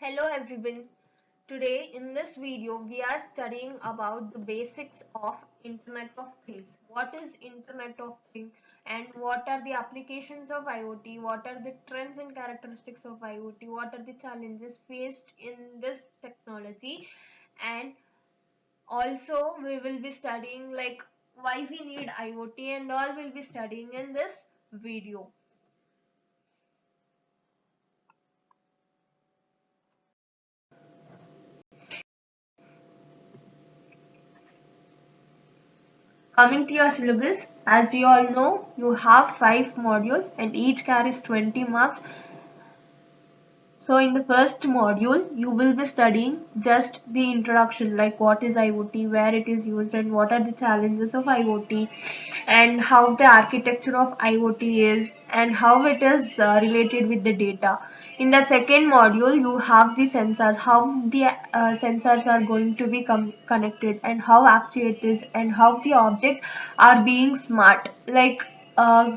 Hello everyone. Today in this video we are studying about the basics of Internet of Things. What is Internet of Things and what are the applications of IoT? What are the trends and characteristics of IoT? What are the challenges faced in this technology? And also we will be studying like why we need IoT and all will be studying in this video. Coming to your syllabus, as you all know, you have 5 modules and each carries 20 marks. So in the first module, you will be studying just the introduction, like what is IoT, where it is used, and what are the challenges of IoT, and how the architecture of IoT is, and how it is related with the data. In the second module, you have the sensors, how the sensors are going to be connected, and how actuators and how the objects are being smart, like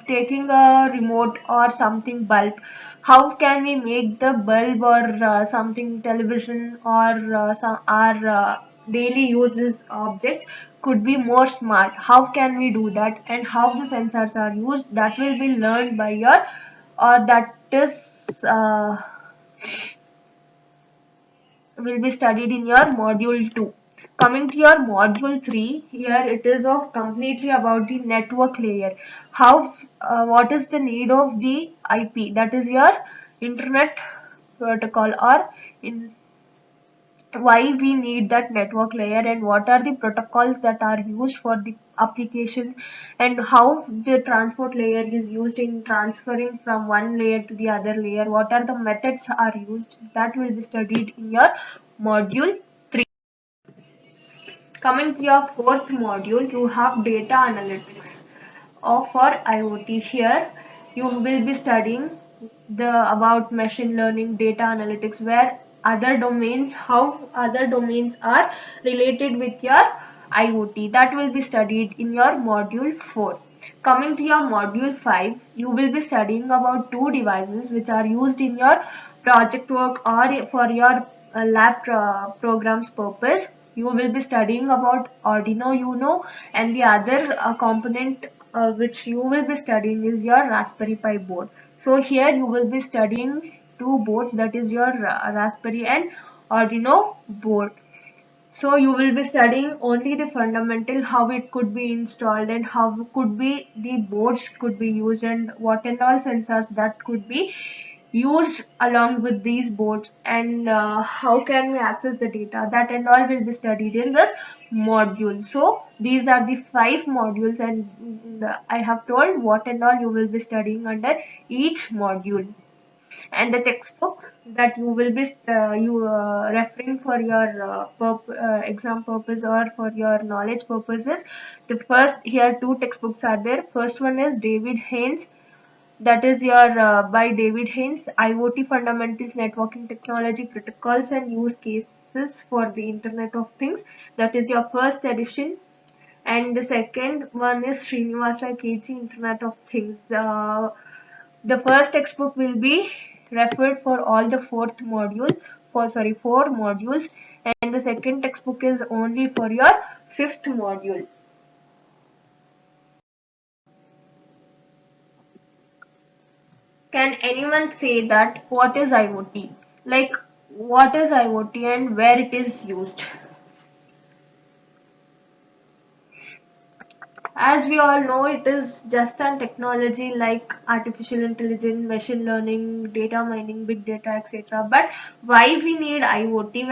taking a remote or something bulb. How can we make the bulb or something television or some our daily uses objects could be more smart? How can we do that, and how the sensors are used? That will be learned by your or that is will be studied in your module 2. Coming to your module 3, here it is of completely about the network layer. How, what is the need of the IP? That is your internet protocol or in why we need that network layer and what are the protocols that are used for the applications and how the transport layer is used in transferring from one layer to the other layer, what are the methods are used, that will be studied in your module 3. Coming to your fourth module, you have data analytics or for IoT. Here you will be studying the about machine learning, data analytics, where other domains, how other domains are related with your IoT. That will be studied in your module 4. Coming to your module 5, you will be studying about two devices which are used in your project work or for your lab programs purpose. You will be studying about Arduino Uno, and the other component which you will be studying is your Raspberry Pi board. So here you will be studying two boards, that is your Raspberry and Arduino board. So you will be studying only the fundamental, how it could be installed and how could be the boards could be used and what and all sensors that could be used along with these boards, and how can we access the data, that and all will be studied in this module. So these are the 5 modules, and I have told what and all you will be studying under each module. And the textbook that you will be referring for your exam purpose or for your knowledge purposes. The first, here two textbooks are there. First one is David Haynes, that is your by David Haynes, IoT Fundamentals, Networking Technology, Protocols and Use Cases for the Internet of Things. That is your first edition. And the second one is Srinivasa KG, Internet of Things. The first textbook will be referred for all the four modules, and the second textbook is only for your fifth module. Can anyone say that what is IoT? Like what is IoT and where it is used? As we all know, it is just an technology like artificial intelligence, machine learning, data mining, big data, etc. But why we need IoT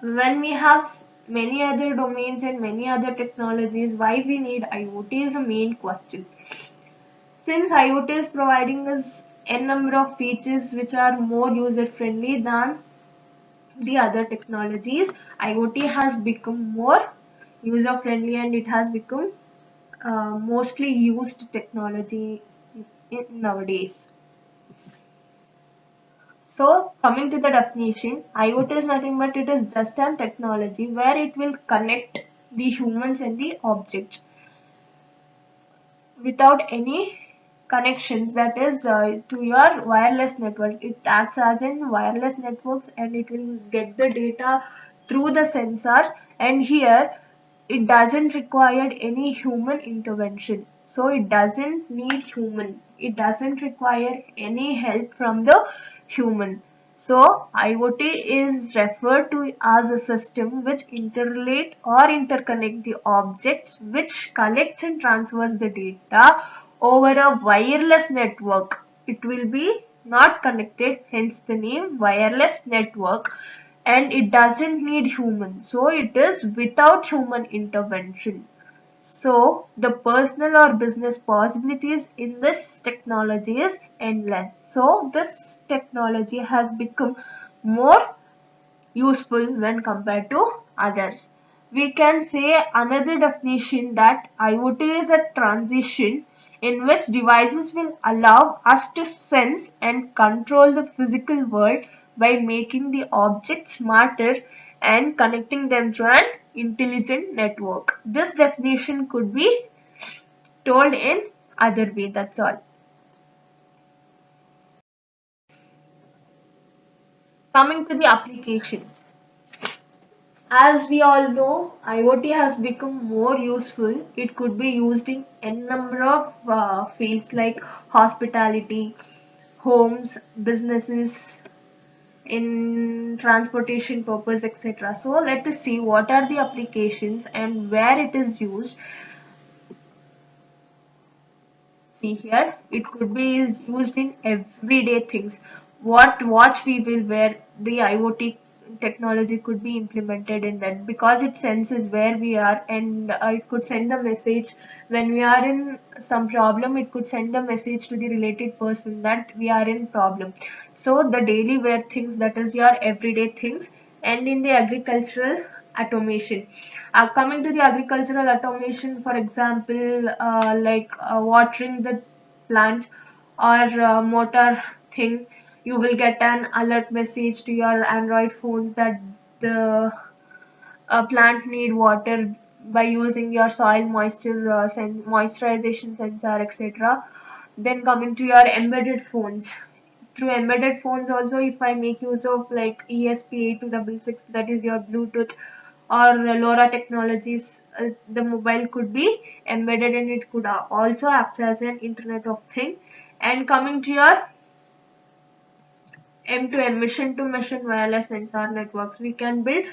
when we have many other domains and many other technologies? Why we need IoT is a main question. Since IoT is providing us n number of features which are more user friendly than the other technologies, IoT has become more user friendly and it has become mostly used technology nowadays. So coming to the definition, IoT is nothing but it is just an technology where it will connect the humans and the objects without any connections, that is to your wireless network. It acts as in wireless networks and it will get the data through the sensors, and here it doesn't require any human intervention. So it doesn't need human. It doesn't require any help from the human. So IoT is referred to as a system which interrelate or interconnect the objects, which collects and transfers the data over a wireless network. It will be not connected, hence the name wireless network, and it doesn't need human. So it is without human intervention. So the personal or business possibilities in this technology is endless. So this technology has become more useful when compared to others. We can say another definition that IoT is a transition in which devices will allow us to sense and control the physical world by making the objects smarter and connecting them to an intelligent network. This definition could be told in other way, that's all. Coming to the application. As we all know, IoT has become more useful. It could be used in n number of fields like hospitality, homes, businesses, in transportation purpose, etc. So let us see what are the applications and where it is used. See here, it could be used in everyday things. What watch we will wear, the IoT technology could be implemented in that, because it senses where we are, and it could send the message when we are in some problem. It could send the message to the related person that we are in problem. So the daily wear things, that is your everyday things. And in the agricultural automation, coming to the agricultural automation, for example, watering the plants or motor thing, you will get an alert message to your Android phones that the plant need water by using your soil moisture moisturization sensor, etc. Then coming to your embedded phones. Through embedded phones also, if I make use of like ESP8266, that is your Bluetooth or LoRa technologies, the mobile could be embedded and it could also act as an Internet of Thing. And coming to your M2M, mission to mission wireless sensor networks, we can build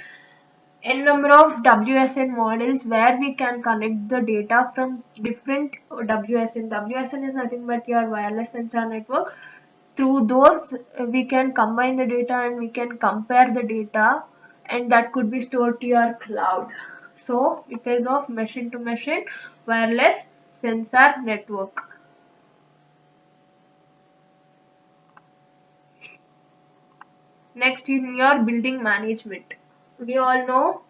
n number of WSN models where we can connect the data from different WSN. WSN is nothing but your wireless sensor network. Through those, we can combine the data and we can compare the data, and that could be stored to your cloud. So it is of machine to machine wireless sensor network. Next, in your building management, we all know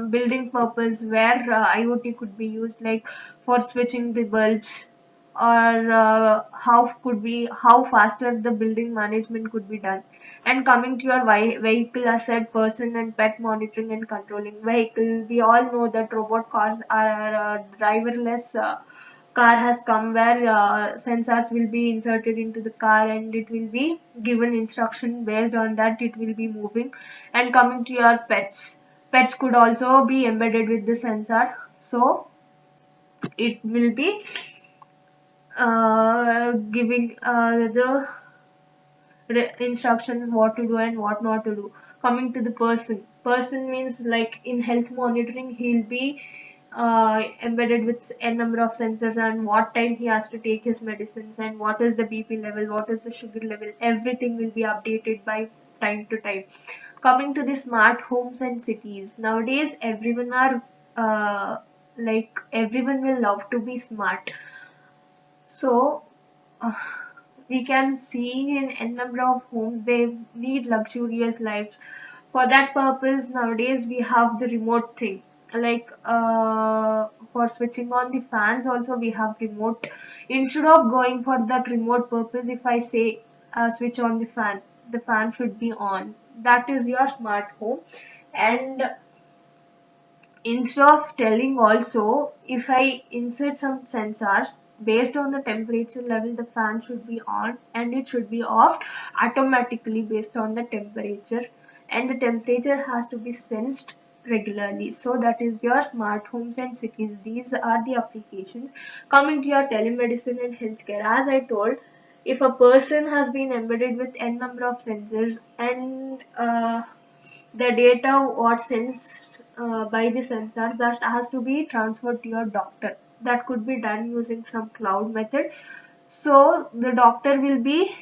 building purpose where IoT could be used, like for switching the bulbs, or how faster the building management could be done. And coming to your vehicle asset, person and pet monitoring and controlling vehicle, we all know that robot cars are driverless. Car has come where sensors will be inserted into the car and it will be given instruction, based on that it will be moving. And coming to your pets could also be embedded with the sensor, so it will be giving the instructions what to do and what not to do. Coming to the person means like in health monitoring, he'll be embedded with n number of sensors, and what time he has to take his medicines, and what is the BP level, what is the sugar level, everything will be updated by time to time. Coming to the smart homes and cities, nowadays everyone are everyone will love to be smart. So uh, we can see in n number of homes they lead luxurious lives. For that purpose, nowadays we have the remote thing. Like for switching on the fans, also we have remote. Instead of going for that remote purpose, if I say switch on the fan should be on. That is your smart home. And instead of telling also, if I insert some sensors, based on the temperature level, the fan should be on and it should be off automatically based on the temperature, and the temperature has to be sensed regularly. So that is your smart homes and cities. These are the applications. Coming to your telemedicine and healthcare, as I told, if a person has been embedded with n number of sensors, and the data what sensed by the sensor, that has to be transferred to your doctor. That could be done using some cloud method. So the doctor will be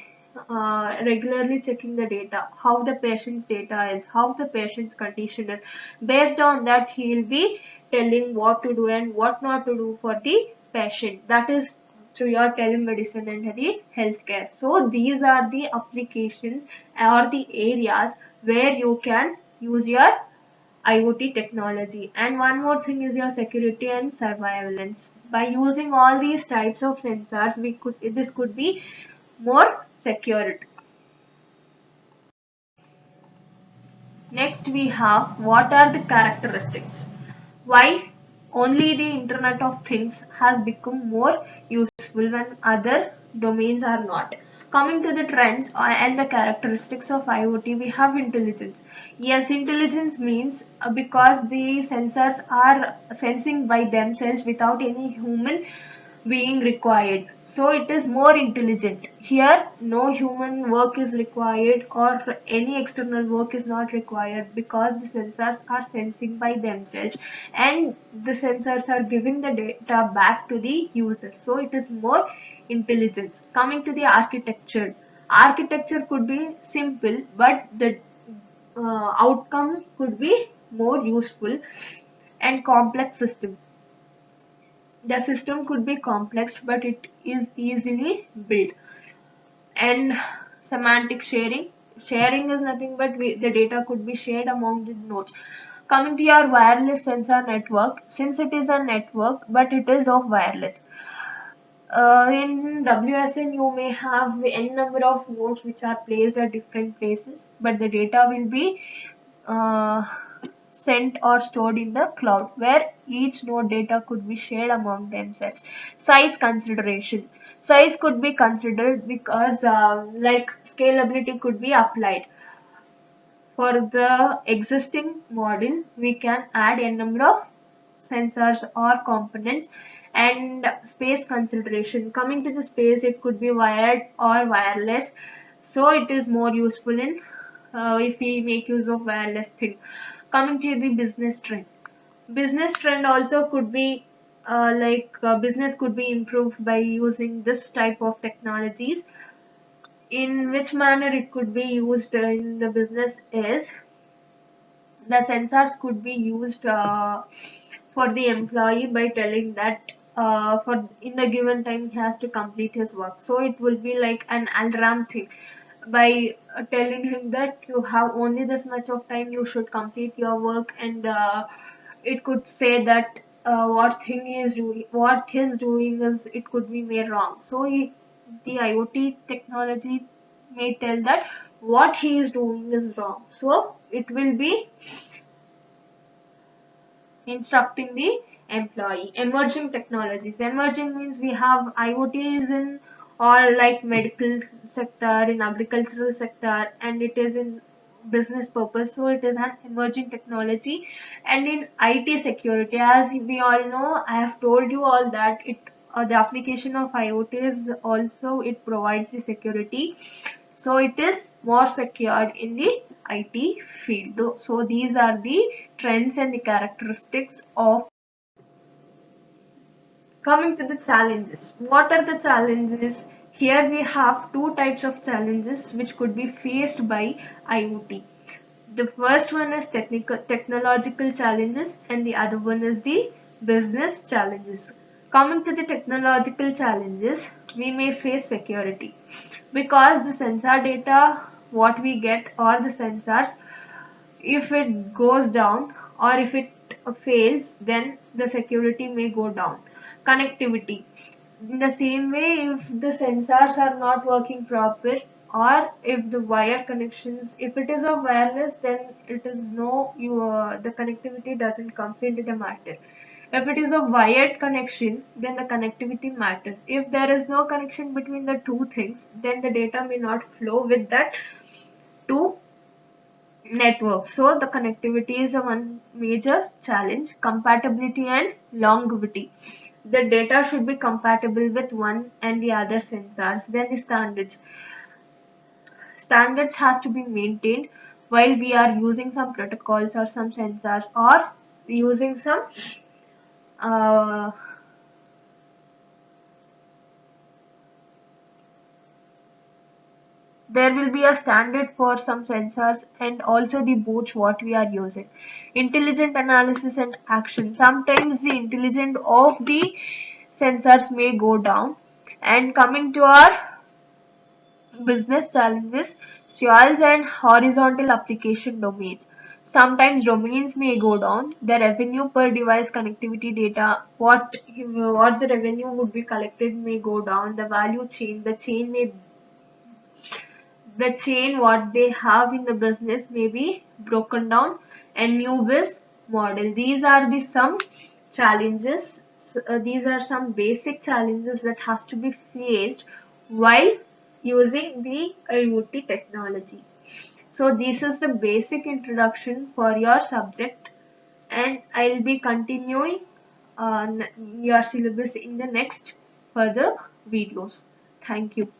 regularly checking the data, how the patient's data is, how the patient's condition is. Based on that, he will be telling what to do and what not to do for the patient. That is through your telemedicine and the healthcare. So these are the applications or the areas where you can use your IoT technology. And one more thing is your security and surveillance. By using all these types of sensors, this could be more secured. Next we have, what are the characteristics? Why only the Internet of Things has become more useful when other domains are not. Coming to the trends and the characteristics of IoT, we have intelligence. Yes, intelligence means because the sensors are sensing by themselves without any human being required, so it is more intelligent. Here no human work is required or any external work is not required, because the sensors are sensing by themselves and the sensors are giving the data back to the user, so it is more intelligence. Coming to the architecture, architecture could be simple, but the outcome could be more useful. And complex system, the system could be complex, but it is easily built. And semantic sharing. Sharing is nothing but the data could be shared among the nodes. Coming to your wireless sensor network, since it is a network, but it is of wireless. In WSN, you may have n number of nodes which are placed at different places, but the data will be uh, sent or stored in the cloud, where each node data could be shared among themselves. Size consideration. Size could be considered because like scalability could be applied. For the existing model, we can add a number of sensors or components. And space consideration. Coming to the space, it could be wired or wireless. So it is more useful in if we make use of wireless thing. Coming to the business trend. Business trend also could be business could be improved by using this type of technologies. In which manner it could be used in the business is, the sensors could be used for the employee by telling that for in the given time he has to complete his work, so it will be like an alarm thing. By telling him that you have only this much of time, you should complete your work, and it could say that what he's doing is, it could be made wrong, so the IoT technology may tell that what he is doing is wrong, so it will be instructing the employee. Emerging technologies. Emerging means we have IoT is in all, like medical sector, in agricultural sector, and it is in business purpose. So it is an emerging technology. And in IT security, as we all know, I have told you all that the application of IoT is also, it provides the security, so it is more secured in the IT field. So these are the trends and the characteristics of. Coming to the challenges. What are the challenges? Here we have two types of challenges which could be faced by IoT. The first one is technological challenges, and the other one is the business challenges. Coming to the technological challenges, we may face security, because the sensor data what we get, or the sensors, if it goes down or if it fails, then the security may go down. Connectivity. In the same way, if the sensors are not working proper, or if the wire connections, if it is a wireless, then it is no, the connectivity doesn't come into the matter. If it is a wired connection, then the connectivity matters. If there is no connection between the two things, then the data may not flow with that two networks. So the connectivity is a one major challenge. Compatibility and longevity. The data should be compatible with one and the other sensors. Then the standards. Standards has to be maintained while we are using some protocols or some sensors or using some uh, there will be a standard for some sensors and also the boards what we are using. Intelligent analysis and action. Sometimes the intelligence of the sensors may go down. And coming to our business challenges, dual and horizontal application domains. Sometimes domains may go down. The revenue per device connectivity data, what the revenue would be collected may go down. The value chain, the chain what they have in the business may be broken down, and new biz model. These are the some challenges. These are some basic challenges that has to be faced while using the IoT technology. So this is the basic introduction for your subject, and I'll be continuing your syllabus in the next further videos. Thank you.